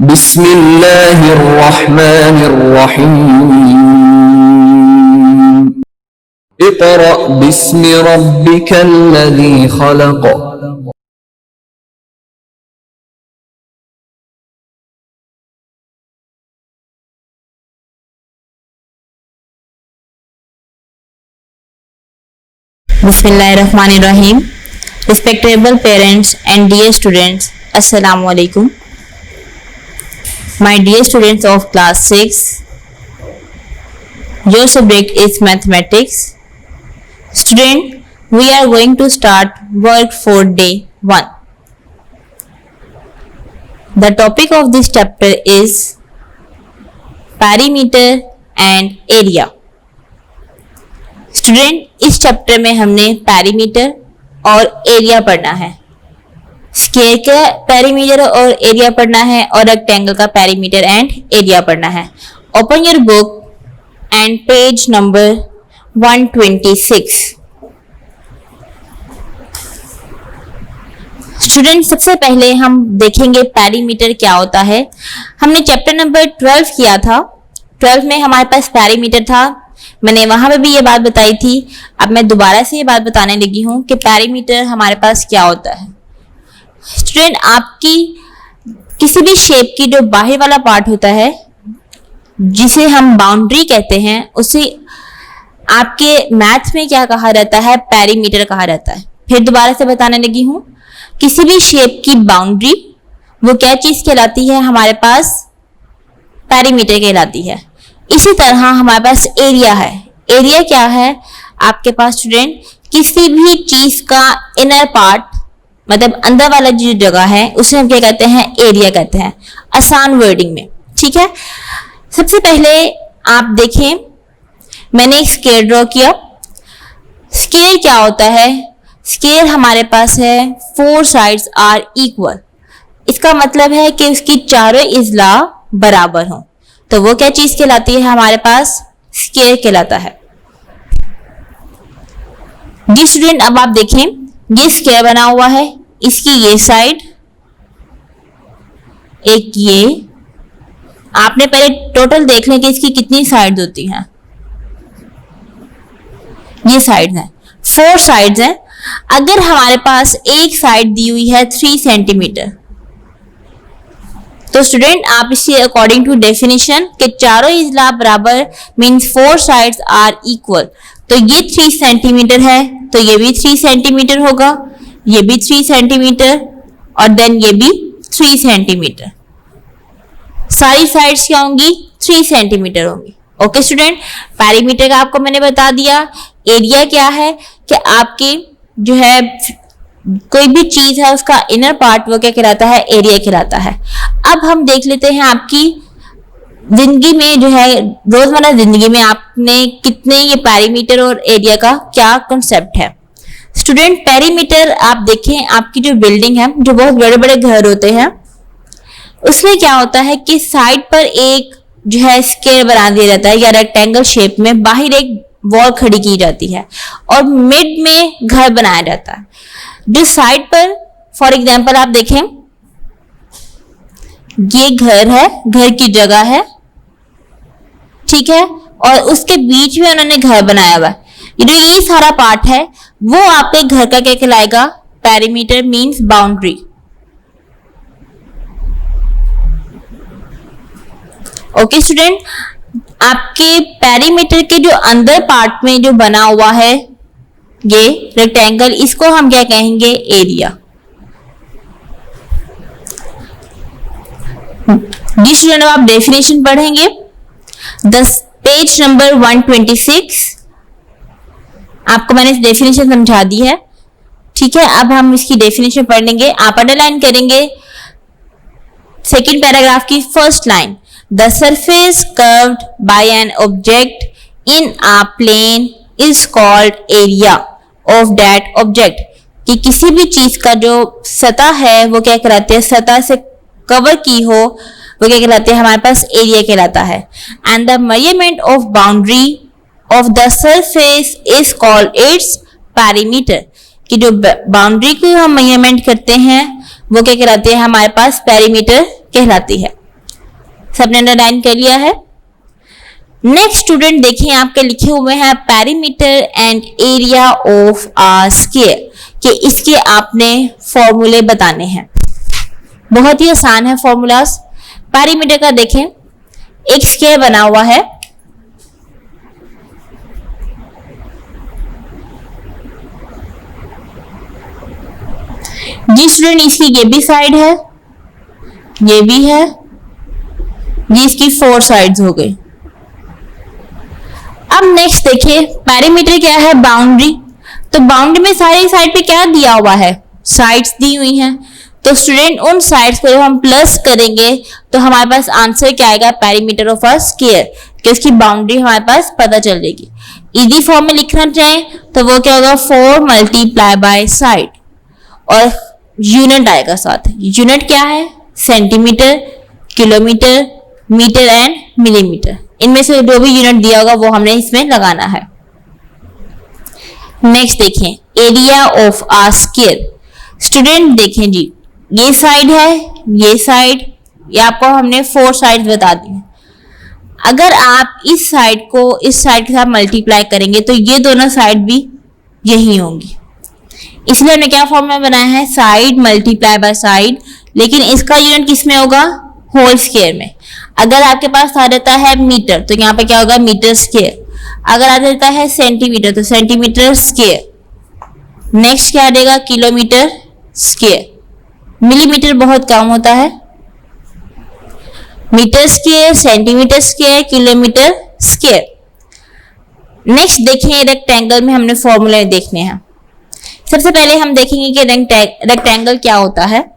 बिस्मिल्लाहिर्रहमानिर्रहीम। Iqra बिस्मि रब्बिकल्लज़ी खलक़। Bismillahirrahmanirrahim. Respectable parents and dear students, Assalamu alaikum. My dear students of class 6, your subject is mathematics. Student, we are going to start work for day 1. The topic of this chapter is perimeter and area. Student, इस chapter में हमने perimeter और area पढ़ना है। Square का perimeter और area पढ़ना है और रेक्टेंगल का पैरीमीटर एंड एरिया पढ़ना है। Open your book and page number 126। Student, सबसे पहले हम देखेंगे पैरीमीटर क्या होता है। हमने चैप्टर नंबर 12 किया था। 12 में हमारे पास पैरीमीटर था। मैंने वहां पे भी ये बात बताई थी। अब मैं दोबारा से ये बात बताने लगी हूं कि पैरीमीटर हमारे पास क्या होता है। स्टूडेंट, आपकी किसी भी शेप की जो बाहर वाला पार्ट होता है जिसे हम बाउंड्री कहते हैं, उसे आपके मैथ्स में क्या कहा जाता है? पैरीमीटर कहा जाता है। फिर दोबारा से बताने लगी हूं, किसी भी शेप की बाउंड्री वो क्या चीज कहलाती है? हमारे पास पैरीमीटर कहलाती है। इसी तरह हमारे पास एरिया है। एरिया क्या है आपके पास? स्टूडेंट, किसी भी चीज का इनर पार्ट, मतलब अंदर वाला जो जगह है, उसे हम क्या कहते हैं? एरिया कहते हैं, आसान वर्डिंग में। ठीक है, सबसे पहले आप देखें, मैंने एक स्क्वायर ड्रॉ किया। स्क्वायर क्या होता है? स्क्वायर हमारे पास है 4 साइड्स आर इक्वल। इसका मतलब है कि उसकी चारों इजला बराबर हों, तो वो क्या चीज कहलाती है? हमारे पास स्क्वायर कहलाता है। जी स्टूडेंट, अब आप देखें, ये स्क्वायर बना हुआ है, इसकी ये साइड, एक ये। आपने पहले टोटल देख लें कि इसकी कितनी साइड्स होती हैं। ये साइड्स हैं, 4 साइड्स हैं। अगर हमारे पास एक साइड दी हुई है 3 सेंटीमीटर, तो स्टूडेंट आप इसके अकॉर्डिंग टू डेफिनेशन के चारों इजला बराबर मीन्स 4 साइड्स आर इक्वल, तो ये 3 सेंटीमीटर है, तो ये भी 3 सेंटीमीटर होगा, ये भी 3 सेंटीमीटर और देन ये भी 3 सेंटीमीटर। सारी साइड्स क्या होंगी? 3 सेंटीमीटर होंगी। ओके स्टूडेंट, पैरीमीटर का आपको मैंने बता दिया। एरिया क्या है कि आपके जो है कोई भी चीज है उसका इनर पार्ट वो क्या कहलाता है? एरिया कहलाता है। अब हम देख लेते हैं आपकी जिंदगी में जो है, रोजमर्रा जिंदगी में आपने कितने ये पैरीमीटर और एरिया का क्या कंसेप्ट है। स्टूडेंट, पैरीमीटर आप देखें, आपकी जो बिल्डिंग है, जो बहुत बड़े बड़े घर होते हैं, उसमें क्या होता है कि साइड पर एक जो है स्क्वायर बना दिया जाता है या रेक्टेंगल शेप में, बाहर एक वॉल खड़ी की जाती है और मिड में घर बनाया जाता है। जो साइड पर फॉर एग्जाम्पल आप देखें, ये घर है, घर की जगह है, ठीक है, और उसके बीच में उन्होंने घर बनाया हुआ है। ये सारा पार्ट है, वो आपके घर का क्या कहलाएगा? Perimeter means boundary. Okay student, आपके पैरीमीटर के जो अंदर पार्ट में जो बना हुआ है ये रेक्टेंगल, इसको हम क्या कहेंगे? एरिया। जी स्टूडेंट, आप डेफिनेशन पढ़ेंगे 10 पेज नंबर 126। आपको मैंने डेफिनेशन समझा दी है, ठीक है। अब हम इसकी डेफिनेशन पढ़ लेंगे। आप अंडरलाइन करेंगे सेकेंड पैराग्राफ की first line, the surface curved by an object in a plane is called area of that object, कि किसी भी चीज का जो सतह है वो क्या कहलाते हैं? सतह से कवर की हो वो क्या कहलाते हैं? हमारे पास एरिया कहलाता है। And the measurement of boundary of the surface is called its perimeter, कि जो बाउंड्री को हम मेजरमेंट करते हैं वो क्या कहलाती है? हमारे पास पैरीमीटर कहलाती है। सबने अंडरलाइन कर लिया है। नेक्स्ट स्टूडेंट देखिए आपके लिखे हुए हैं perimeter and area of a square, कि इसके आपने फॉर्मूले बताने हैं। बहुत ही आसान है फॉर्मूलास। पेरीमीटर का देखें, एक स्क्वायर बना हुआ है, जी स्टूडेंट इसकी ये भी साइड है, ये भी है, ये इसकी 4 साइड्स हो गई। अब नेक्स्ट देखिए पेरीमीटर क्या है, बाउंड्री। तो बाउंड्री में सारी साइड पे क्या दिया हुआ है, साइड्स दी हुई हैं। तो स्टूडेंट उन साइड्स को जब हम प्लस करेंगे तो हमारे पास आंसर क्या आएगा, पेरीमीटर ऑफ अ स्क्वायर, कि उसकी बाउंड्री हमारे पास पता चल जाएगी। इजी फॉर्म में लिखना चाहें तो वो क्या होगा, 4 मल्टीप्लाई बाय साइड, और यूनिट आएगा साथ। यूनिट क्या है, centimetre, kilometre, metre and millimetre. इनमें से जो भी यूनिट दिया होगा वो हमने इसमें लगाना है। नेक्स्ट देखें area of a square. Student देखें जी, ये साइड है, ये साइड, ये आपको हमने 4 साइड बता दी है। अगर आप इस साइड को इस साइड के साथ मल्टीप्लाई करेंगे तो ये दोनों साइड भी यही होंगी, इसलिए हमने क्या फॉर्मूला बनाया है, साइड मल्टीप्लाई बाय साइड। लेकिन इसका यूनिट किस में होगा, होल स्क्वायर में। अगर आपके पास आ जाता है मीटर तो यहाँ पे क्या होगा, मीटर स्क्वायर। अगर आ जाता है सेंटीमीटर तो सेंटीमीटर स्क्वायर। नेक्स्ट क्या आ जाएगा, किलोमीटर स्क्वायर। मिलीमीटर बहुत कम होता है, metre square, centimetre square, kilometre square. Next देखिए रेक्टेंगल में हमने फॉर्मूले देखने हैं। सबसे पहले हम देखेंगे कि रेक्टेंगल क्या होता है।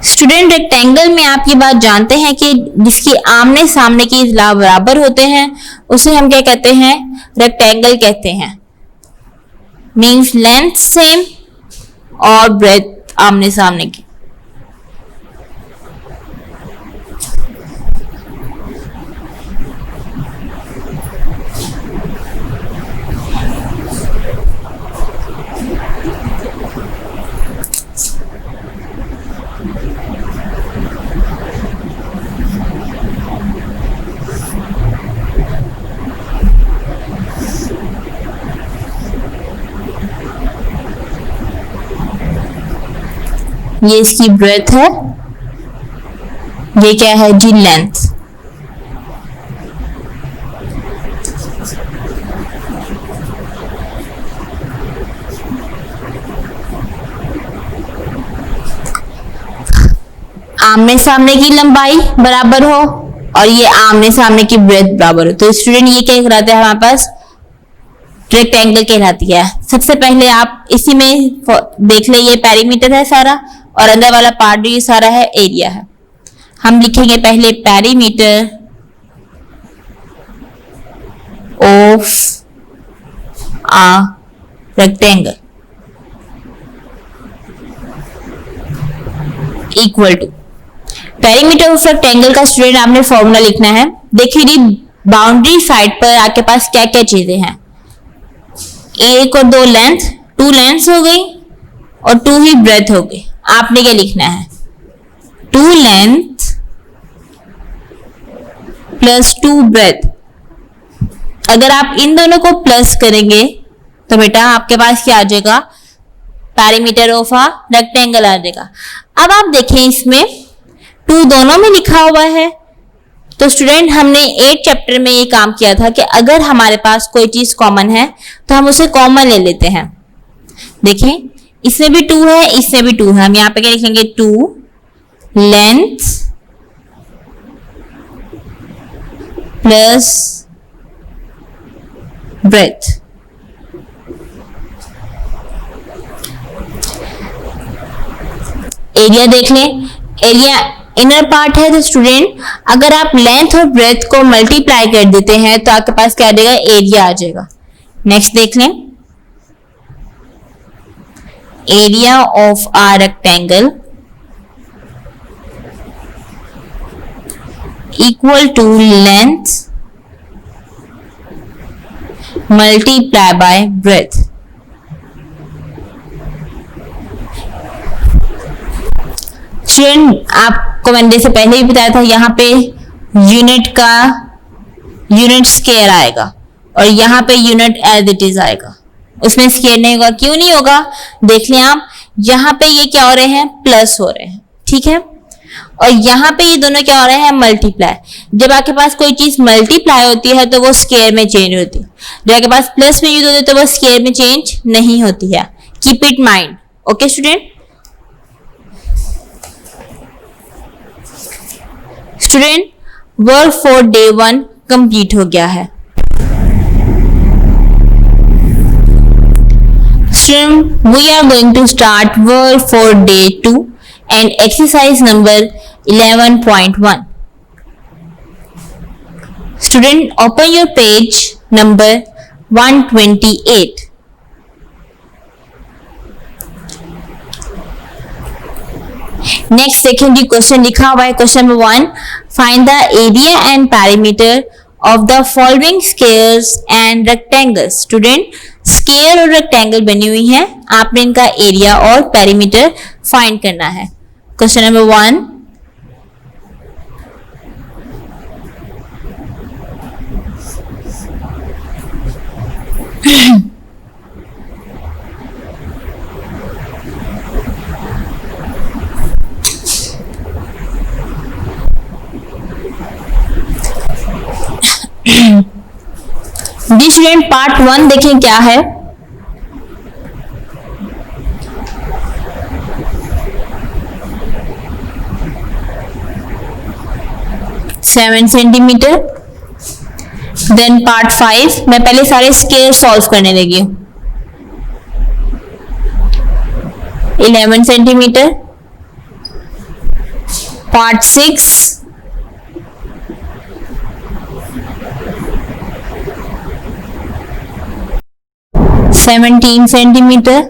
स्टूडेंट रेक्टेंगल में आप ये बात जानते हैं कि जिसकी आमने सामने की बराबर होते हैं उसे हम क्या कहते हैं, रेक्टेंगल कहते हैं। मींस लेंथ सेम और ब्रेथ आमने सामने की। ये इसकी ब्रेथ है, ये क्या है जी, लेंथ। आमने सामने की लंबाई बराबर हो और ये आमने सामने की ब्रेथ बराबर हो तो स्टूडेंट ये क्या कहलाता है, हमारे पास रेक्टेंगल कहलाती है। सबसे पहले आप इसी में देख ले, ये पेरीमीटर है सारा और अंदर वाला पार्ट ये सारा है एरिया है। हम लिखेंगे पहले perimeter of a rectangle equal to perimeter of rectangle का स्टूडेंट आपने फॉर्मूला लिखना है। देखिए जी बाउंड्री साइड पर आपके पास क्या क्या चीजें हैं, 1 और 2 लेंथ, 2 लेंथ हो गई और 2 ही ब्रेथ हो गई। आपने क्या लिखना है, 2 लेंथ प्लस 2 ब्रेथ। अगर आप इन दोनों को प्लस करेंगे तो बेटा आपके पास क्या आ जाएगा, पेरीमीटर ऑफ अ रेक्टेंगल आ जाएगा। अब आप देखें इसमें 2 दोनों में लिखा हुआ है तो स्टूडेंट हमने 8 चैप्टर में ये काम किया था कि अगर हमारे पास कोई चीज कॉमन है तो हम उसे कॉमन ले लेते हैं। देखें इसमें भी 2 है, इसमें भी 2 है। हम यहाँ पे क्या लिखेंगे, 2 लेंथ प्लस ब्रेथ। एरिया देख लें, एरिया इनर पार्ट है तो स्टूडेंट अगर आप लेंथ और ब्रेथ को मल्टीप्लाई कर देते हैं तो आपके पास क्या आ जाएगा, एरिया आ जाएगा। नेक्स्ट देख लें, area of a rectangle equal to length multiply by breadth. Student आपको मैंने जैसे पहले ही बताया था, यहाँ पे यूनिट स्क्वायर आएगा और यहाँ पे यूनिट एज इट इज आएगा, उसमें स्क्वायर नहीं होगा। क्यों नहीं होगा, देख लें आप, यहाँ पे ये क्या हो रहे हैं, प्लस हो रहे हैं, ठीक है, और यहाँ पे ये दोनों क्या हो रहे हैं, मल्टीप्लाई। जब आपके पास कोई चीज मल्टीप्लाई होती है तो वो स्क्वायर में चेंज होती है, जब आपके पास प्लस में यूज होती है तो वो स्क्वायर में चेंज नहीं होती है। Keep it mind. Okay student, work for day 1 complete हो गया है। We are going to start work for day 2 and exercise number 11.1. Student, open your page number 128. Next देखिए जी, क्वेश्चन लिखा हुआ है। Question number 1, find the area and parameter of the following squares and rectangles. Student, square और rectangle बनी हुई हैं, आपने इनका एरिया और पेरीमीटर फाइंड करना है। क्वेश्चन नंबर 1, जी स्टूडेंट, पार्ट 1 देखें क्या है। Seven centimetre. देन पार्ट 5, मैं पहले सारे स्क्वायर सॉल्व करने लगी हूं। 11 centimetre. Part 6 17 centimetre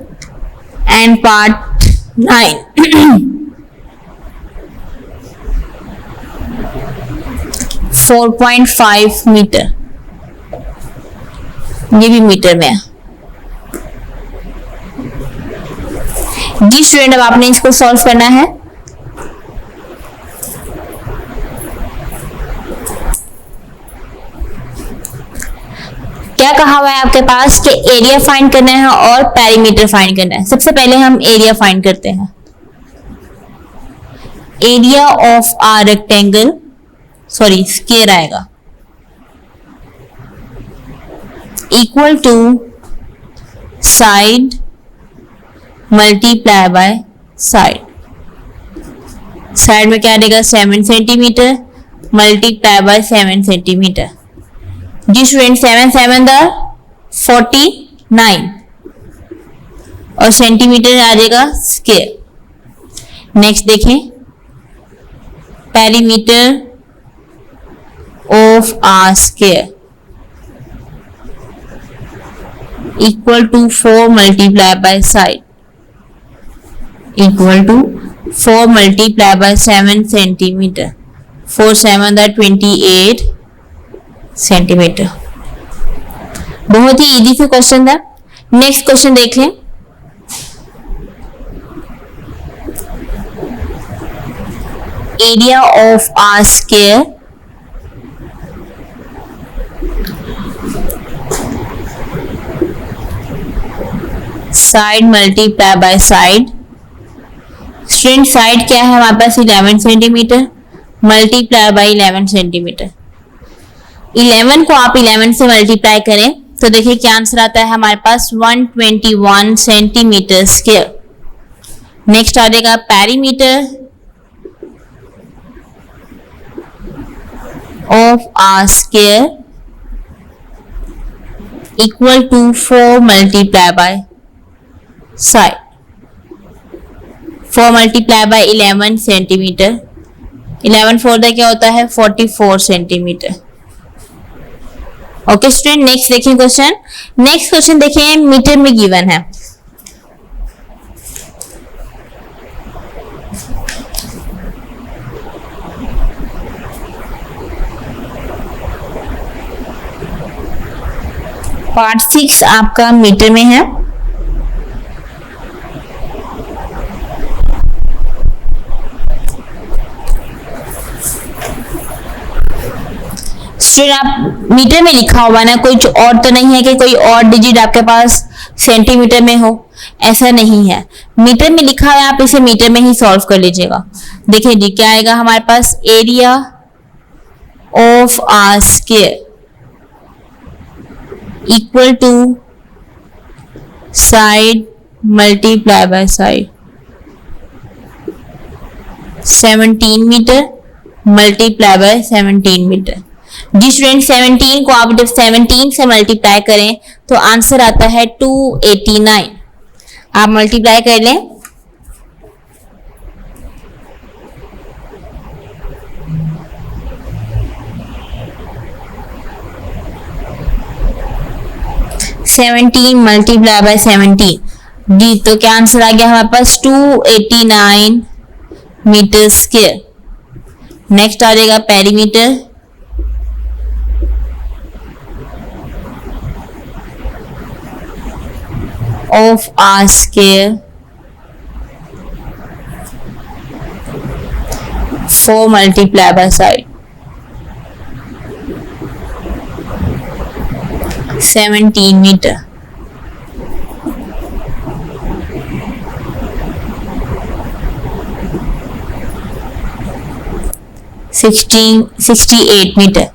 and part 9 4.5 metre. ये भी मीटर में है। जी स्टूडेंट, अब आपने इसको सॉल्व करना है। क्या कहा हुआ है आपके पास कि एरिया फाइंड करना है और पेरीमीटर फाइंड करना है। सबसे पहले हम एरिया फाइंड करते हैं। Area of a rectangle, sorry square आएगा, equal to side multiply by side. Side में क्या देगा, 7 सेंटीमीटर मल्टीप्लाई बाय 7 सेंटीमीटर। जी स्टूडेंट, 7 7 49 और सेंटीमीटर आ जाएगा स्क्वायर। नेक्स्ट देखें, perimeter of a square equal to 4 multiply by side equal to 4 multiply by 7 centimetre. 4 7 28 centimetre. बहुत ही इजी से क्वेश्चन था। नेक्स्ट क्वेश्चन देख लें। Area of a square side multiply by side. Strength side क्या है हमारे पास, 11 सेंटीमीटर मल्टीप्लाई बाय 11 सेंटीमीटर। 11 को आप 11 से मल्टीप्लाई करें तो देखिए क्या आंसर आता है हमारे पास, 121 सेंटीमीटर स्क्वायर। नेक्स्ट आ जाएगा perimeter of a square equal to 4 multiply by side. 4 multiply by 11 centimetre. 11 4 क्या होता है, 44 सेंटीमीटर। ओके स्टूडेंट, नेक्स्ट देखिए क्वेश्चन। नेक्स्ट क्वेश्चन देखिए, मीटर में गिवन है। पार्ट 6 आपका मीटर में है। स्टूडेंट आप मीटर में लिखा हुआ ना, कुछ और तो नहीं है कि कोई और डिजिट आपके पास सेंटीमीटर में हो, ऐसा नहीं है। मीटर में लिखा है, आप इसे मीटर में ही सॉल्व कर लीजिएगा। देखिए जी क्या आएगा हमारे पास, area of are square equal to side multiply by side, 17 metre multiply by 17 metre. जी स्टूडेंट 17 को आप जब 17 से मल्टीप्लाई करें तो आंसर आता है 289। आप मल्टीप्लाई कर लें। सेवनटीन मल्टीप्लाई बाय 17 जी, तो क्या आंसर आ गया हमारे पास 289 मीटर स्क्वायर। नेक्स्ट आ जाएगा perimeter. Of are square 4 multiply by side, 17 metre. Sixteen 68 metre.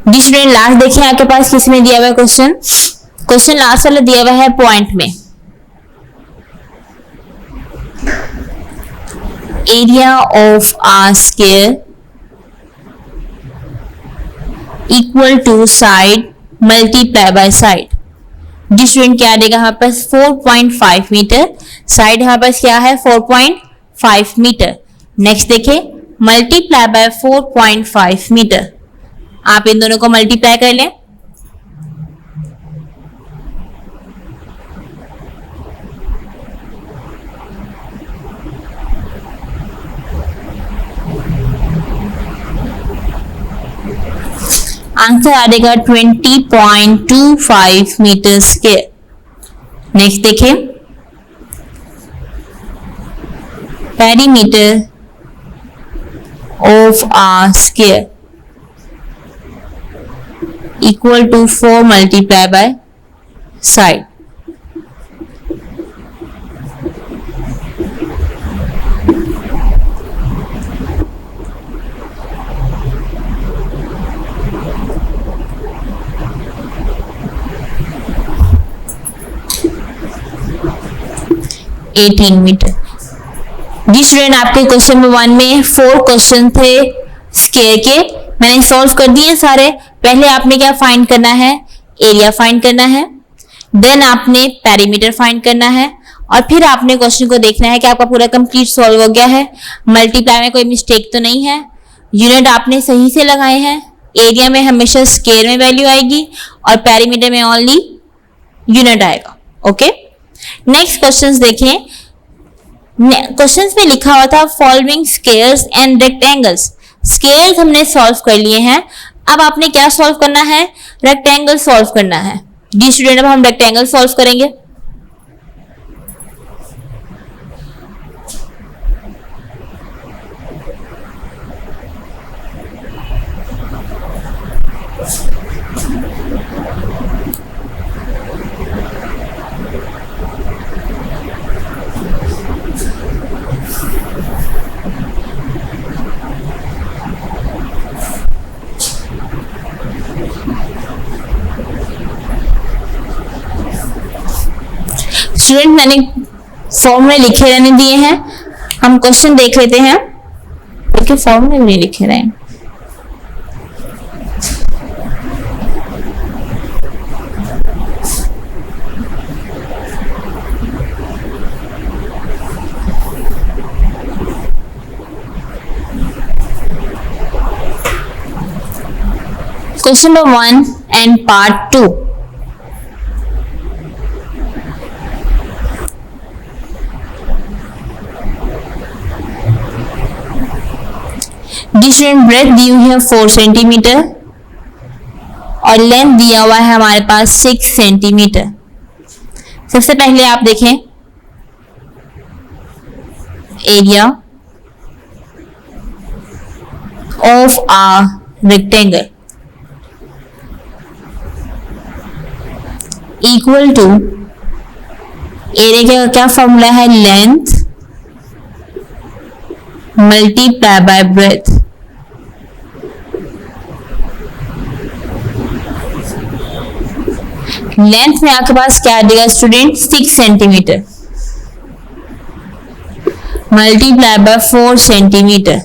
जी स्टूडेंट लास्ट देखिए आपके पास किसमें दिया हुआ है क्वेश्चन, क्वेश्चन लास्ट वाला दिया हुआ है पॉइंट में। Area of are square equal to side multiply by side. जी स्टूडेंट क्या आ जाएगा हमारे पास 4.5 मीटर, साइड हमारे पास क्या है 4.5 मीटर। नेक्स्ट देखिए मल्टीप्लाई बाय 4.5 मीटर, आप इन दोनों को मल्टीप्लाई कर लें। आंसर आ जाएगा 20.25 मीटर स्क्वायर। नेक्स्ट देखिए perimeter of are square equal to 4 multiply by side, 18 metre. जी स्टूडेंट आपके क्वेश्चन नंबर 1 में 4 क्वेश्चन थे स्क्वायर के, मैंने सॉल्व कर दिए सारे। पहले आपने क्या फाइंड करना है, एरिया फाइंड करना है, देन आपने पेरीमीटर फाइंड करना है, और फिर आपने क्वेश्चन को देखना है कि आपका पूरा कंप्लीट सॉल्व हो गया है, मल्टीप्लाई में कोई मिस्टेक तो नहीं है, यूनिट आपने सही से लगाए हैं, एरिया में हमेशा स्क्वायर में वैल्यू आएगी और पेरीमीटर में ओनली यूनिट आएगा। ओके, नेक्स्ट क्वेश्चंस देखें। क्वेश्चंस में लिखा हुआ था following squares and rectangles. Squares हमने सॉल्व कर लिए हैं, अब आपने क्या सॉल्व करना है, रेक्टेंगल सॉल्व करना है। जी स्टूडेंट अब हम रेक्टेंगल सॉल्व करेंगे। स्टूडेंट मैंने फॉर्मूले लिखे रहने दिए हैं, हम क्वेश्चन देख लेते हैं, क्योंकि फॉर्मूले नहीं लिखे रहे हैं। Question number 1 and part 2। Student breadth दी हुई है 4 सेंटीमीटर और लेंथ दिया हुआ है हमारे पास 6 सेंटीमीटर। सबसे पहले आप देखें area of a rectangle. Equal to area का क्या फॉर्मूला है, length multiply by breadth. Length में आपके पास क्या आ जाएगा student, 6 centimetre multiply by 4 centimetre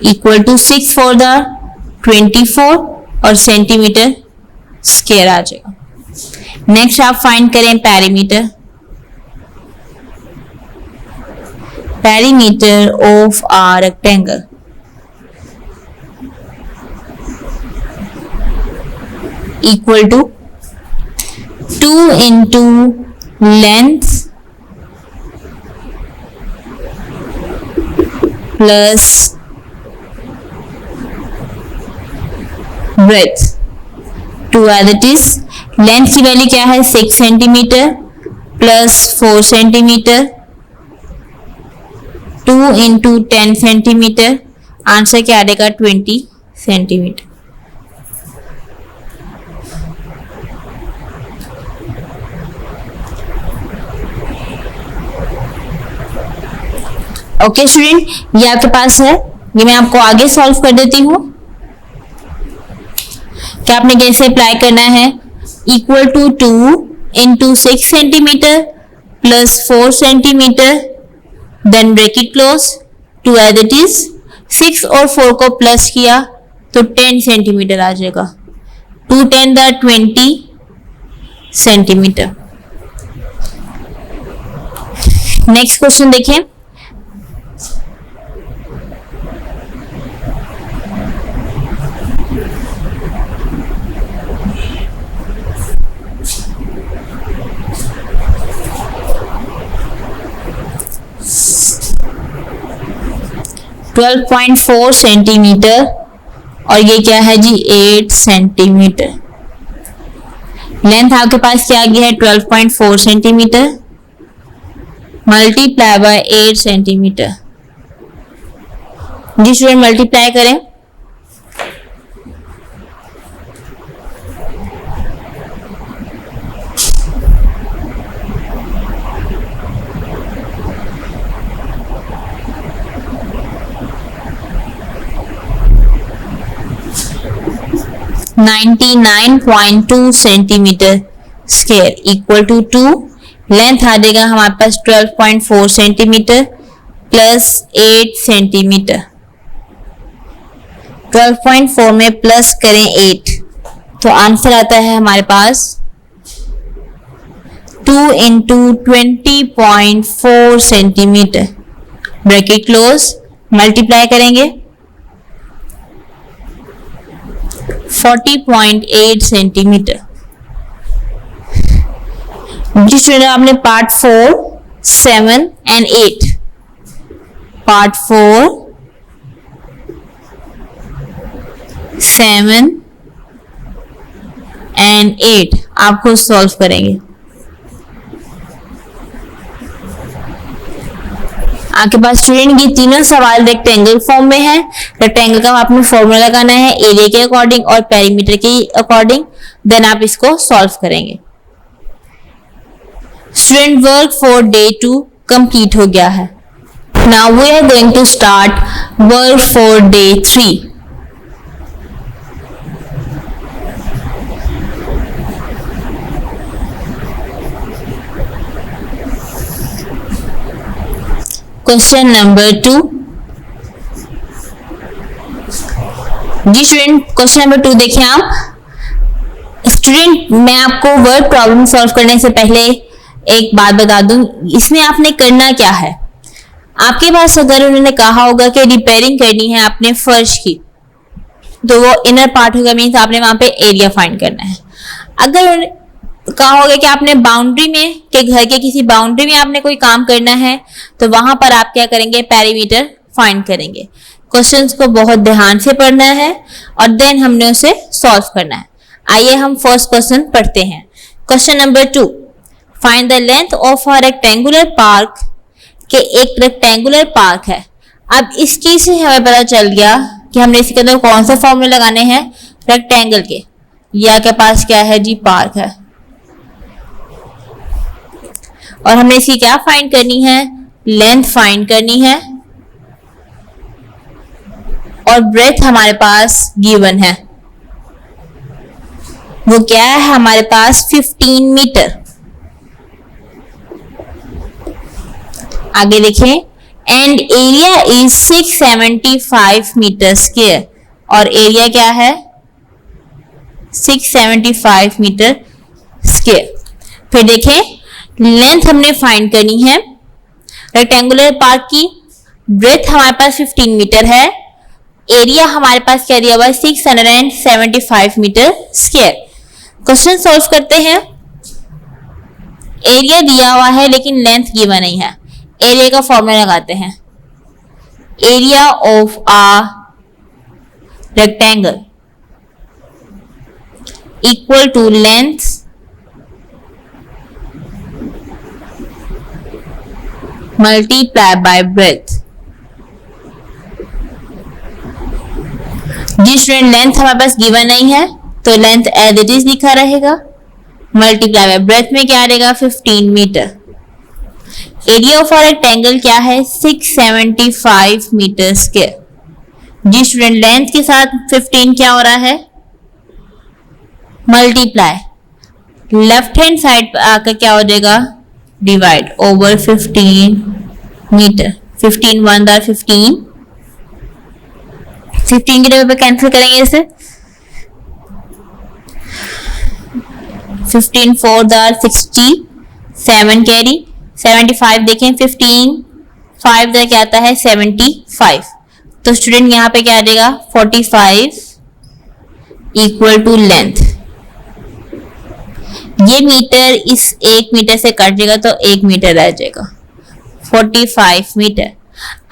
equal to 6 4 the 24 और सेंटीमीटर स्क्वायर आ जाएगा। नेक्स्ट आप फाइंड करें perimeter, perimeter of a rectangle equal to 2 into length plus breadth। 2 as it is, length की वैल्यू क्या है 6 centimetre plus 4 centimetre, 2 into 10 centimetre, answer क्या आएगा 20 centimetre. Okay student, ये आपके पास है, ये मैं आपको आगे सॉल्व कर देती हूँ कि आपने कैसे अप्लाई करना है। Equal to 2 into 6 centimetre plus 4 centimetre, then bracket close, 2 as it is, 6 और 4 को प्लस किया तो 10 सेंटीमीटर आ जाएगा, 2 10 द 20 सेंटीमीटर। नेक्स्ट क्वेश्चन देखें, ट्वेल्व 12.4 सेंटीमीटर और ये क्या है जी 8 सेंटीमीटर। लेंथ आपके पास क्या आ गया है 12.4 सेंटीमीटर मल्टीप्लाई बाय 8 सेंटीमीटर। जी स्टूडेंट मल्टीप्लाई करें, ninety 9.2 centimetre square equal to 2। Length आ जाएगा हमारे पास 12.4 सेंटीमीटर प्लस 8 सेंटीमीटर। 12.4 में प्लस करें 8 तो आंसर आता है हमारे पास 2 into 20.4 centimetre, bracket close, multiply करेंगे 40.8 सेंटीमीटर। जी स्टूडेंट आपने पार्ट 4, 7 and 8, पार्ट 4, 7 and 8 आपको सॉल्व करेंगे। आपके पास स्टूडेंट ये तीनों सवाल रेक्टेंगल फॉर्म में है। रेक्टेंगल का आपने फॉर्मूला लगाना है एरिया के अकॉर्डिंग और पेरीमीटर के अकॉर्डिंग, देन आप इसको सॉल्व करेंगे। Student work for day 2 complete हो गया है। Now we are going to start work for day 3। Question number 2। जी स्टूडेंट क्वेश्चन नंबर 2 देखिए आप। स्टूडेंट मैं आपको वर्ड प्रॉब्लम सॉल्व करने से पहले एक बात बता दूं, इसमें आपने करना क्या है। आपके पास अगर उन्होंने कहा होगा कि रिपेयरिंग करनी है आपने फर्श की, तो वो इनर पार्ट होगा, मीन्स आपने वहां पे एरिया फाइंड करना है। अगर कहा होगा कि आपने बाउंड्री में के घर के किसी बाउंड्री में आपने कोई काम करना है, तो वहां पर आप क्या करेंगे पेरीमीटर फाइंड करेंगे। क्वेश्चंस को बहुत ध्यान से पढ़ना है और देन हमने उसे सॉल्व करना है। आइए हम फर्स्ट क्वेश्चन पढ़ते हैं। Question number 2, find the length of a rectangular park. के एक रेक्टेंगुलर पार्क है। अब इस चीज से हमें पता चल गया कि हमने इसके अंदर कौन से फॉर्मूले लगाने हैं रेक्टेंगल के। या के पास क्या है जी पार्क है, और हमने इसकी क्या फाइंड करनी है, लेंथ फाइंड करनी है, और ब्रेथ हमारे पास गिवन है, वो क्या है हमारे पास 15 मीटर। आगे देखें, and area is 675 metre square, और एरिया क्या है 675 मीटर स्क्वायर। फिर देखें, लेंथ हमने फाइंड करनी है रेक्टेंगुलर पार्ट की, ब्रेथ हमारे पास 15 मीटर है, एरिया हमारे पास क्या दिया हुआ है 675 मीटर स्क्वायर। क्वेश्चन सॉल्व करते हैं। एरिया दिया हुआ है लेकिन लेंथ गिवन नहीं है। एरिया का फॉर्मूला लगाते हैं, area of a rectangle equal to length multiply by breadth. जी स्टूडेंट, लेंथ हमारे पास गिवन नहीं है तो लेंथ एज इट इज लिखा रहेगा, मल्टीप्लाई बाय ब्रेथ में क्या रहेगा 15 मीटर। एरिया ऑफ रेक्टेंगल क्या है 675 मीटर स्क्वायर। जी स्टूडेंट, लेंथ के साथ 15 क्या हो रहा है, मल्टीप्लाई लेफ्ट हैंड साइड पर आकर क्या हो जाएगा, डिवाइड ओवर 15 मीटर। 15 1 दार 15, 15 की जगह पे कैंसिल करेंगे इसे, 15 4 दार 60, 7 कैरी 75। देखें 15 5 दार क्या आता है 75, तो स्टूडेंट यहाँ पे क्या आ जाएगा 45 इक्वल टू लेंथ। ये मीटर इस 1 मीटर से कट जाएगा तो 1 मीटर रह जाएगा, 45 मीटर।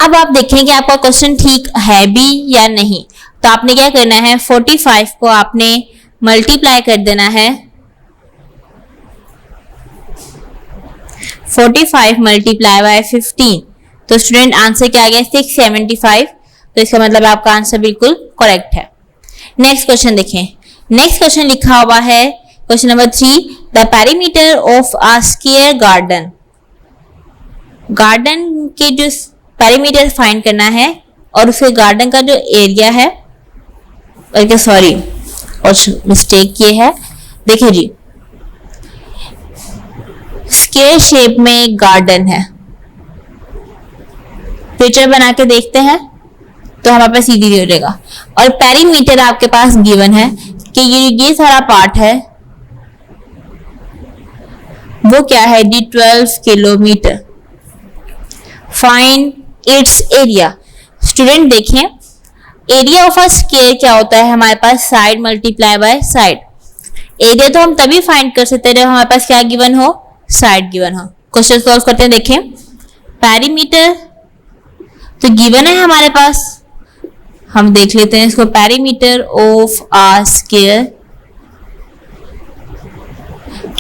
अब आप देखें कि आपका क्वेश्चन ठीक है भी या नहीं, तो आपने क्या करना है 45 को आपने मल्टीप्लाई कर देना है, 45 मल्टीप्लाई बाय 15, तो स्टूडेंट आंसर क्या आ गया 675। तो इसका मतलब आपका आंसर बिल्कुल करेक्ट है। नेक्स्ट क्वेश्चन देखें। नेक्स्ट क्वेश्चन लिखा हुआ है question number 3, the perimeter of a square garden. Garden के जो पेरीमीटर फाइंड करना है और उसके गार्डन का जो एरिया है, बल्कि सॉरी और मिस्टेक ये है, देखिए जी स्क्वायर शेप में एक गार्डन है, पिक्चर बना के देखते हैं तो हमारे पास सीधी हो जाएगा, और पेरीमीटर आपके पास गिवन है कि ये सारा पार्ट है वो क्या है जी 12 kilometre. Find its area. Student देखें, एरिया ऑफ अ स्क्वायर क्या होता है हमारे पास side multiply by side. Area तो हम तभी फाइंड कर सकते हैं जब हमारे पास क्या गिवन हो, साइड गिवन हो। क्वेश्चन सॉल्व करते हैं। देखें पेरीमीटर तो गिवन है हमारे पास, हम देख लेते हैं इसको, perimeter of a square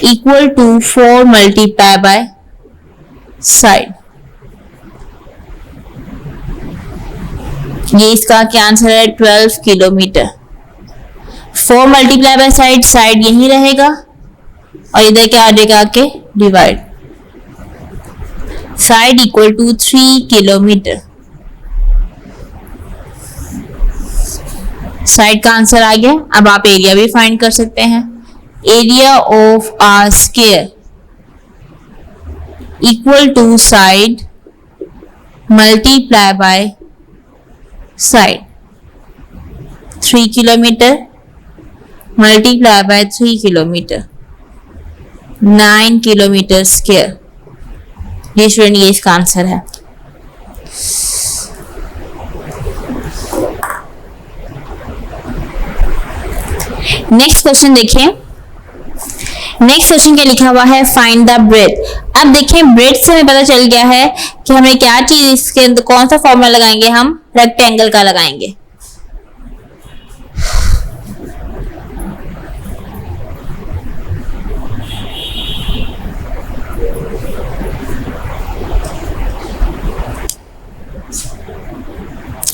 equal to 4 multiply by side. ये इसका क्या आंसर है 12 kilometre. 4 multiply by side, side यही रहेगा और इधर क्या आ जाएगा आके divide, side equal to 3 kilometre. Side का आंसर आ गया। अब आप एरिया भी फाइंड कर सकते हैं। Area of a square equal to side multiply by side, 3 kilometre multiply by 3 kilometre, 9 kilometre square. ये स्टूडेंट ये इसका आंसर है। नेक्स्ट क्वेश्चन देखिए। नेक्स्ट क्वेश्चन क्या लिखा हुआ है, फाइंड द ब्रेथ। अब देखें ब्रेथ से हमें पता चल गया है कि हमें क्या चीज इसके अंदर कौन सा फॉर्मूला लगाएंगे, हम रेक्टेंगल का लगाएंगे।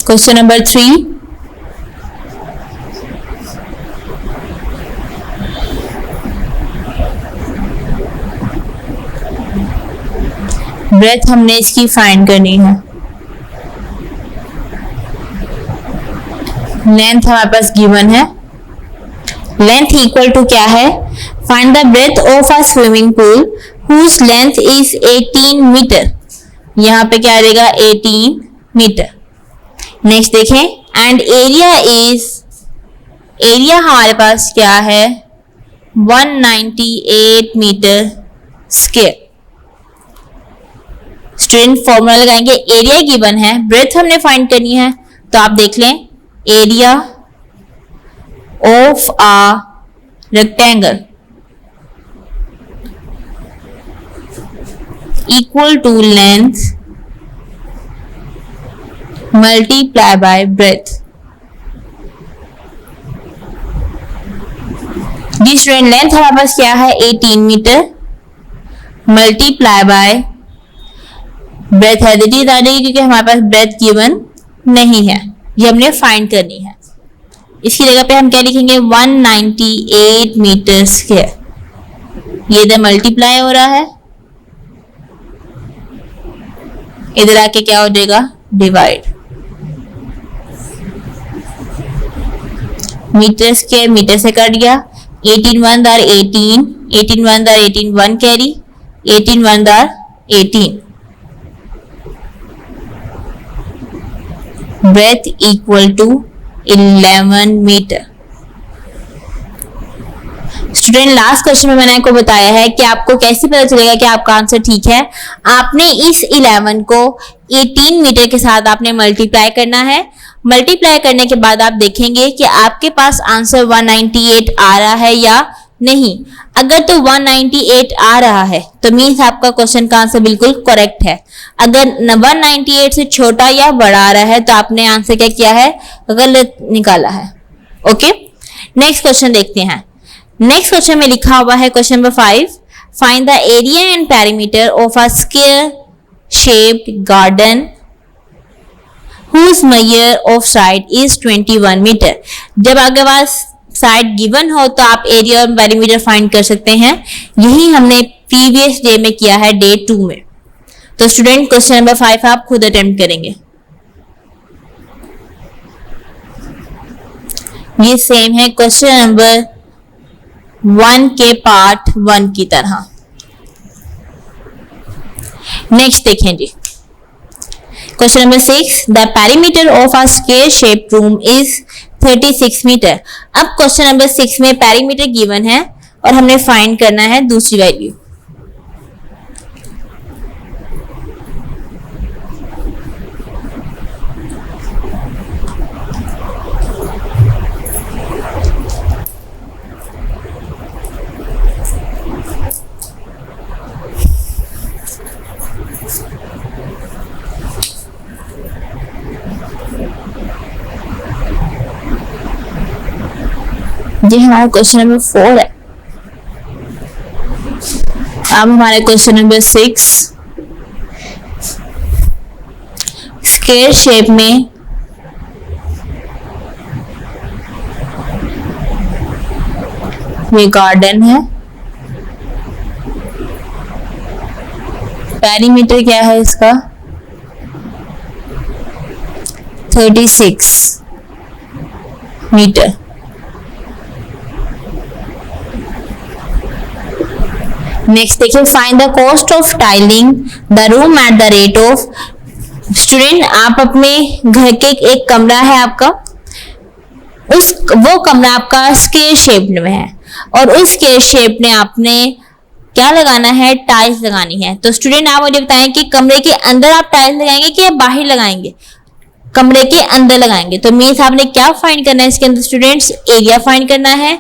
क्वेश्चन नंबर 3, ब्रेथ हमने इसकी फाइंड करनी है। लेंथ हमारे पास गिवन है, लेंथ इक्वल टू क्या है, find the breadth of a swimming pool whose length is 18 metre. यहां पे क्या रहेगा 18 मीटर। नेक्स्ट देखें, एंड एरिया इज, एरिया हमारे पास क्या है 198 मीटर स्क्वायर। स्टूडेंट फॉर्मूला लगाएंगे, एरिया गिवन है, ब्रेथ हमने फाइंड करनी है, तो आप देख लें area of a rectangle equal to length multiply by breadth. जी स्टूडेंट, लेंथ हमारे पास क्या है 18 मीटर मल्टीप्लाई बाय ब्रेथ है, देखिए आ जाएगी क्योंकि हमारे पास ब्रेथ गिवन नहीं है, ये हमने फाइंड करनी है। इसकी जगह पे हम क्या लिखेंगे 198 मीटर स्क्वायर। ये इधर मल्टीप्लाई हो रहा है, इधर आके क्या हो जाएगा डिवाइड। मीटर स्क्वायर मीटर से कट गया, 18 1 दार 18, 18 1 दार 18 1 कैरी, 18 1 दार 18। Breadth equal to 11 metre. Student last question में मैंने आपको बताया है कि आपको कैसे पता चलेगा कि आपका आंसर ठीक है। आपने इस 11 को 18 मीटर के साथ आपने मल्टीप्लाई करना है। मल्टीप्लाई करने के बाद आप देखेंगे कि आपके पास आंसर 198 आ रहा है या नहीं। अगर तो 198 आ रहा है तो मीन्स आपका क्वेश्चन का आंसर बिल्कुल करेक्ट है। अगर 198 से छोटा या बड़ा आ रहा है तो आपने आंसर क्या किया है, गलत निकाला है। ओके, नेक्स्ट क्वेश्चन देखते हैं। नेक्स्ट क्वेश्चन में लिखा हुआ है question number 5, find the area and perimeter of a square shaped garden whose measure of side is 21 metre. जब आपके पास साइड गिवन हो तो आप एरिया और पेरीमीटर फाइंड कर सकते हैं। यही हमने प्रीवियस डे में किया है, डे 2 में। तो स्टूडेंट क्वेश्चन नंबर 5 आप खुद अटेम्प्ट करेंगे। ये सेम है क्वेश्चन नंबर 1 के पार्ट 1 की तरह। नेक्स्ट देखें जी, question number 6, the perimeter of a square shape room is 36 metre. अब क्वेश्चन नंबर 6 में पेरीमीटर गिवन है और हमने फाइंड करना है दूसरी वैल्यू। ये हमारा क्वेश्चन नंबर 4 है। अब हमारे क्वेश्चन नंबर 6, स्क्वायर शेप में ये गार्डन है, पेरीमीटर क्या है इसका 36 मीटर। नेक्स्ट देखिए, find the cost of tiling the room at the rate of. Student आप अपने घर के एक कमरा है आपका, वो कमरा आपका स्क्वायर शेप में है और उस स्क्वायर शेप में आपने क्या लगाना है, टाइल्स लगानी है। तो स्टूडेंट आप मुझे बताएं कि कमरे के अंदर आप टाइल्स लगाएंगे कि बाहर लगाएंगे? कमरे के अंदर लगाएंगे। तो मीन्स आपने क्या फाइंड करना है इसके अंदर स्टूडेंट्स, एरिया फाइंड करना है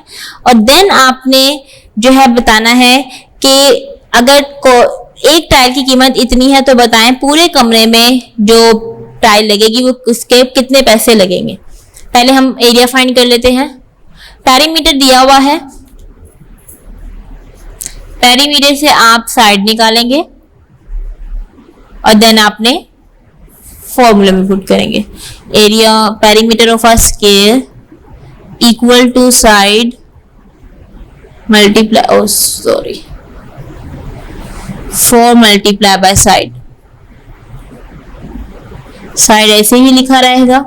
और देन आपने जो है बताना है कि अगर एक टाइल की कीमत इतनी है तो बताएं पूरे कमरे में जो टाइल लगेगी वो उसके कितने पैसे लगेंगे। पहले हम एरिया फाइंड कर लेते हैं। पेरीमीटर दिया हुआ है, पेरीमीटर से आप साइड निकालेंगे और देन आपने फॉर्मूला में पुट करेंगे। Area perimeter of a square equal to side multiply 4 multiply by side. Side ऐसे ही लिखा रहेगा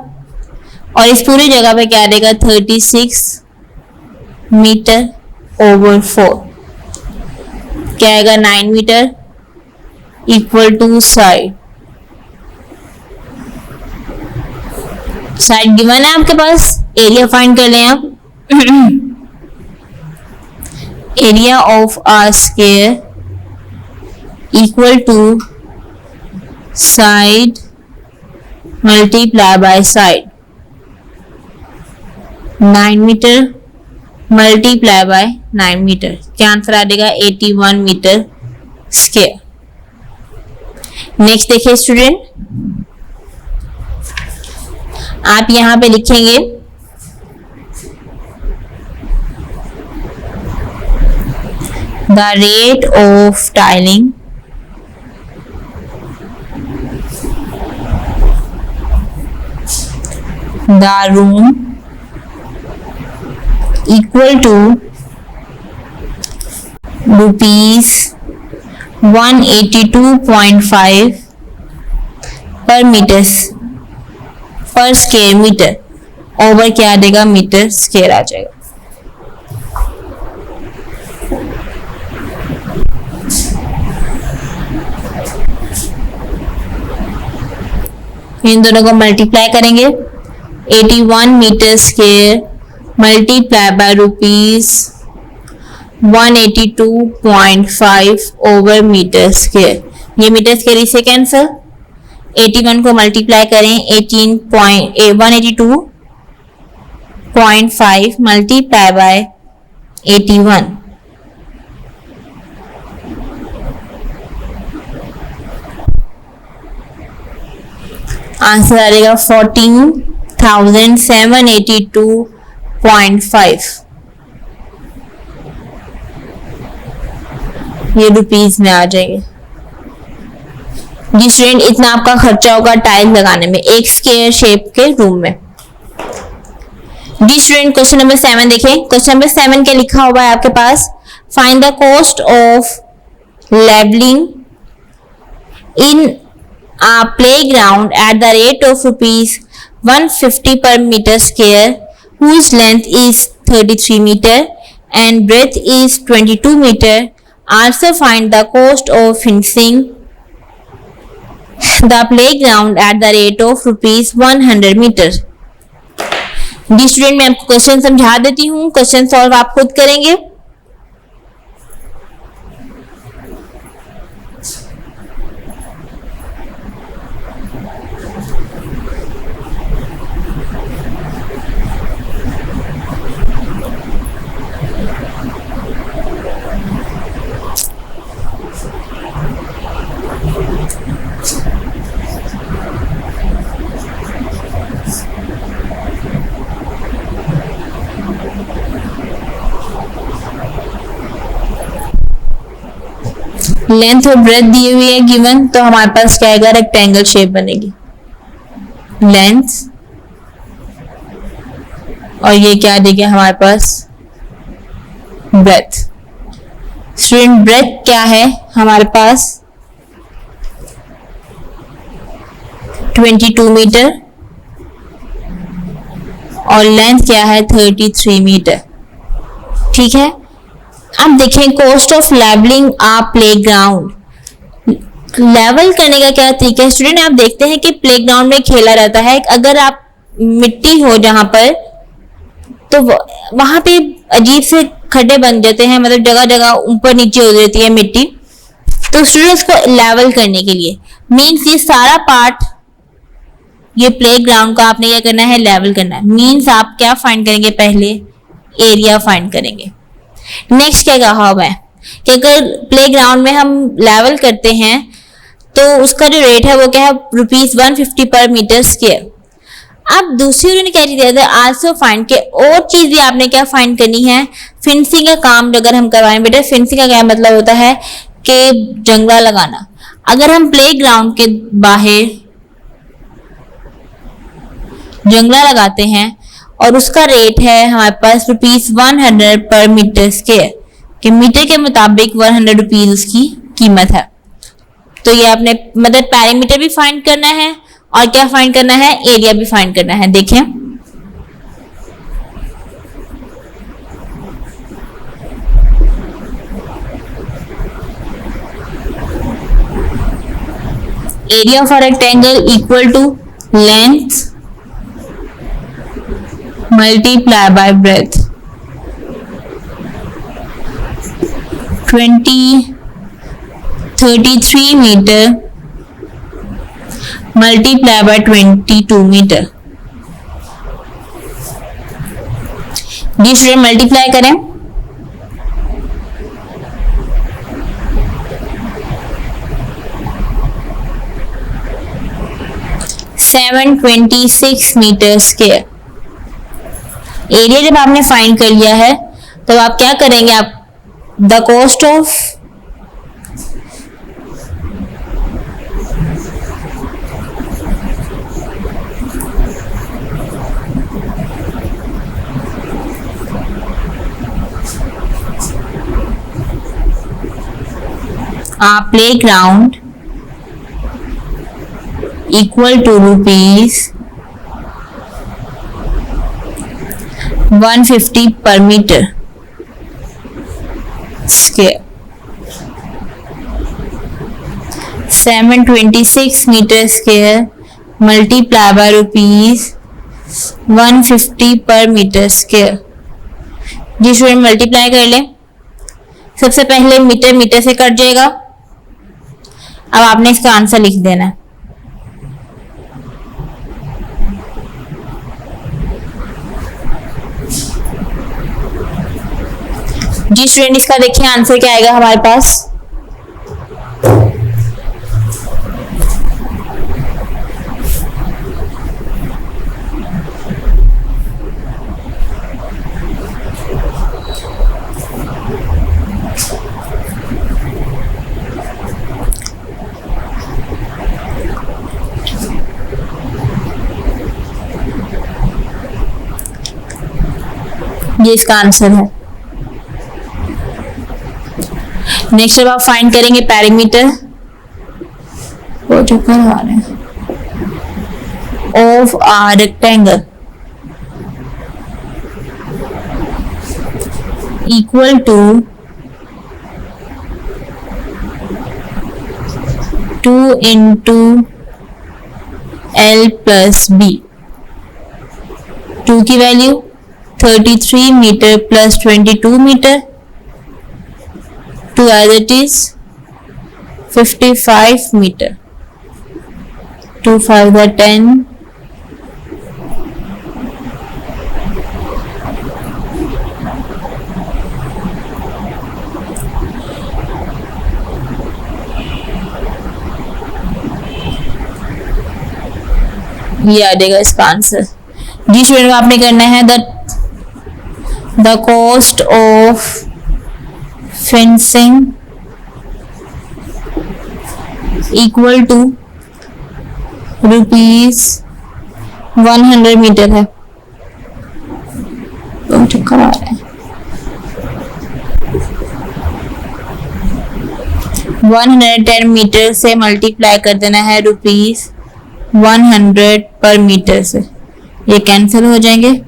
और इस पूरी जगह पे क्या देगा 36 मीटर ओवर 4 क्या आएगा 9 metre equal to side given है आपके पास। एरिया फाइंड कर लें आप। Area of are square equal to side multiply by side 9 metre multiply by 9 metre क्या आंसर आ जाएगा 81 मीटर स्क्वायर। नेक्स्ट देखिए स्टूडेंट, आप यहां पे लिखेंगे the rate of tiling the room equal to ₹182.5 per metre पर स्क्वायर मीटर ओवर क्या आ जाएगा मीटर स्क्वायर आ जाएगा। इन दोनों को मल्टीप्लाई करेंगे 81 metre square multiply by ₹182.5 over metre square. ये मीटर स्क्वायर इसे कैंसिल 81 को मल्टीप्लाई करें 182.5 मल्टीप्लाई बाय 81 आंसर आ जाएगा 14,782.5 ये रुपीज में आ जाएंगे। जी स्टूडेंट, इतना आपका खर्चा होगा टाइल लगाने में एक स्क्वायर शेप के रूम में। जी स्टूडेंट, क्वेश्चन नंबर 7 देखें। क्वेश्चन नंबर 7 क्या लिखा हुआ है आपके पास, find the cost of levelling in a playground at the rate of ₹150 per meter square whose length is 33 meter and breadth is 22 meter. Also find the cost of finishing the playground at the rate of ₹100 meter. जी student, मैं आपको question समझा देती हूँ, question solve आप खुद करेंगे। Length और ब्रेथ दी हुई है गिवन, तो हमारे पास क्या आएगा रेक्टेंगल शेप बनेगी। लेंथ और ये क्या देगा हमारे पास ब्रेथ। स्टूडेंट, ब्रेथ क्या है हमारे पास 22 मीटर और लेंथ क्या है 33 मीटर। ठीक है, अब देखें cost of levelling a playground. Level करने का क्या तरीका है स्टूडेंट, आप देखते हैं कि प्लेग्राउंड में खेला रहता है, अगर आप मिट्टी हो जहां पर तो वहां पे अजीब से खड्डे बन जाते हैं, मतलब जगह जगह ऊपर नीचे हो जाती है मिट्टी। तो स्टूडेंट्स को लेवल करने के लिए मीन्स ये सारा पार्ट ये प्लेग्राउंड का आपने क्या करना है लेवल करना है। मीन्स आप क्या फाइंड करेंगे, पहले एरिया फाइंड करेंगे। नेक्स्ट क्या कहा हुआ है कि अगर प्लेग्राउंड में हम लेवल करते हैं तो उसका जो रेट है वो क्या है ₹150 पर मीटर स्क्वायर। अब दूसरी उन्होंने क्या चीज दिया था आल्सो फाइंड के और चीज भी आपने क्या फाइंड करनी है, फिनिशिंग का काम अगर हम करवाएं। बेटा फिनिशिंग का क्या मतलब होता है कि जंगला लगाना। अगर हम प्लेग्राउंड के बाहर जंगला लगाते हैं और उसका रेट है हमारे पास ₹100 पर मीटर स्क्वायर कि मीटर के मुताबिक ₹100 उसकी कीमत है। तो ये आपने मतलब पैरामीटर भी फाइंड करना है और क्या फाइंड करना है, एरिया भी फाइंड करना है। देखें area of a rectangle equal to length multiply by breadth. 33 metre multiply by 22 metre. जी स्टूडेंट मल्टीप्लाई करें। Seven 26 metre square. एरिया जब आपने फाइंड कर लिया है तो आप क्या करेंगे, आप the cost of playground equal to rupees 150 per metre square. 726 metre square multiply by rupees 150 per metre square. जी स्टूडेंट मल्टीप्लाई कर लें। सबसे पहले मीटर मीटर से कट जाएगा। अब आपने इसका आंसर लिख देना है। जी स्टूडेंट इसका देखिए आंसर क्या आएगा हमारे पास। ये इसका आंसर है। नेक्स्ट अब आप फाइंड करेंगे पेरीमीटर वो जो करवा रहे हैं of a rectangle equal to 2 into L plus B। 2 की value 33 metre plus 22 metre, 2 as it is 55 metre, 2 5 are 10, ये आ जाएगा इसका आंसर। जी स्टूडेंट आपने करना है the cost of fencing equal to rupees 100 metre है। तो चक्कर आ रहा है। 110 मीटर से मल्टीप्लाई कर देना है रुपीज 100 पर मीटर से, ये कैंसिल हो जाएंगे।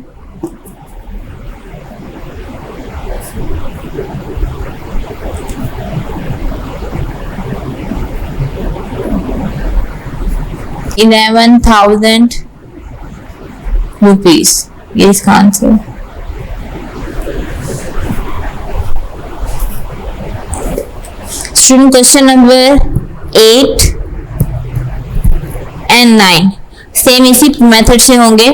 ₹11,000 ये इसका answer. Student question number 8 and 9 same इसी मेथड से होंगे।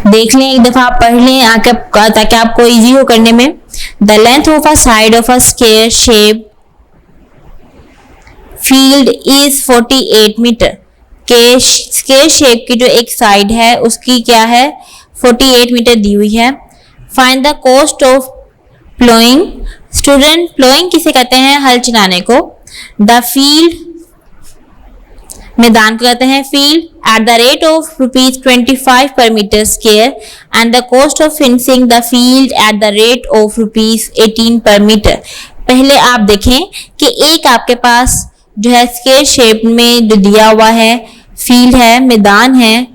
देख लें एक दफा, पढ़ लें ताकि आपको इजी हो करने में। The length of a side of a square shape field is 48 metre. के स्क्वायर शेप की जो एक साइड है उसकी क्या है, 48 मीटर दी हुई है। Find the cost of ploughing. Student ploughing किसे कहते हैं, हल चलाने को। द फील्ड मैदान को कहते हैं field. At the rate of ₹25 per metre square and the cost of fencing the field at the rate of ₹18 per metre. पहले आप देखें कि एक आपके पास जो है स्क्वायर शेप में जो दिया हुआ है फील्ड है, मैदान है,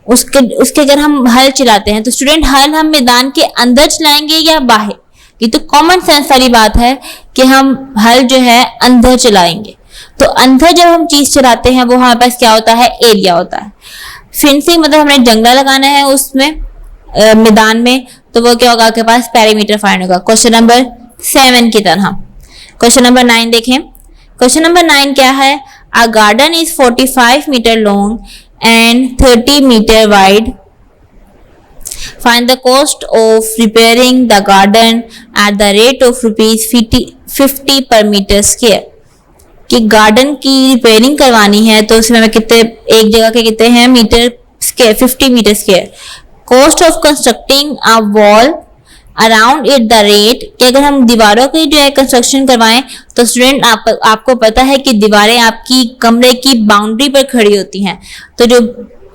उसके अगर हम हल चलाते हैं तो स्टूडेंट हल हम मैदान के अंदर चलाएंगे या बाहर? ये तो कॉमन सेंस वाली बात है कि हम हल जो है अंदर चलाएंगे। तो अंदर जब हम चीज चलाते हैं वो हमारे पास क्या होता है? एरिया होता है। फेंसिंग मतलब हमने जंगला लगाना है उसमें मैदान में, तो वो क्या होगा आपके पास? पेरीमीटर फाइंड होगा। क्वेश्चन नंबर 7 की तरह। क्वेश्चन नंबर 9 देखें। क्वेश्चन नंबर 9 क्या है? A garden is 45 metre long and 30 meter wide. Find the cost of repairing the garden at the rate of rupees 50 per meter square. कि garden की repairing करवानी है तो उसमें हमें कितने, एक जगह के कितने हैं metre square? 50 metre square. Cost of constructing a wall around it the rate, कि अगर हम दीवारों की जो है कंस्ट्रक्शन करवाएं तो स्टूडेंट आपको पता है कि दीवारें आपकी कमरे की बाउंड्री पर खड़ी होती हैं, तो जो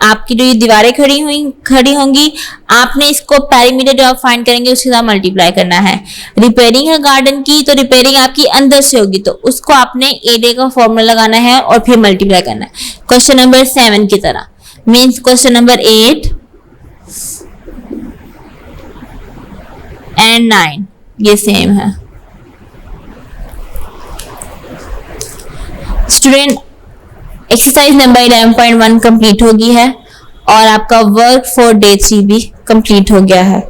आपकी जो ये दीवारें खड़ी होंगी आपने इसको पेरीमीटर जो आप फाइंड करेंगे उसके साथ मल्टीप्लाई करना है। रिपेयरिंग है गार्डन की, तो रिपेयरिंग आपकी अंदर से होगी तो उसको आपने एरिया का फॉर्मूला लगाना है और फिर मल्टीप्लाई करना है। क्वेश्चन नंबर 7 की तरह। मीन्स क्वेश्चन नंबर 8 एंड 9 ये सेम है। स्टूडेंट एक्सरसाइज नंबर 11.1 कंप्लीट हो गई है और आपका वर्क फॉर डे 3 भी कंप्लीट हो गया है।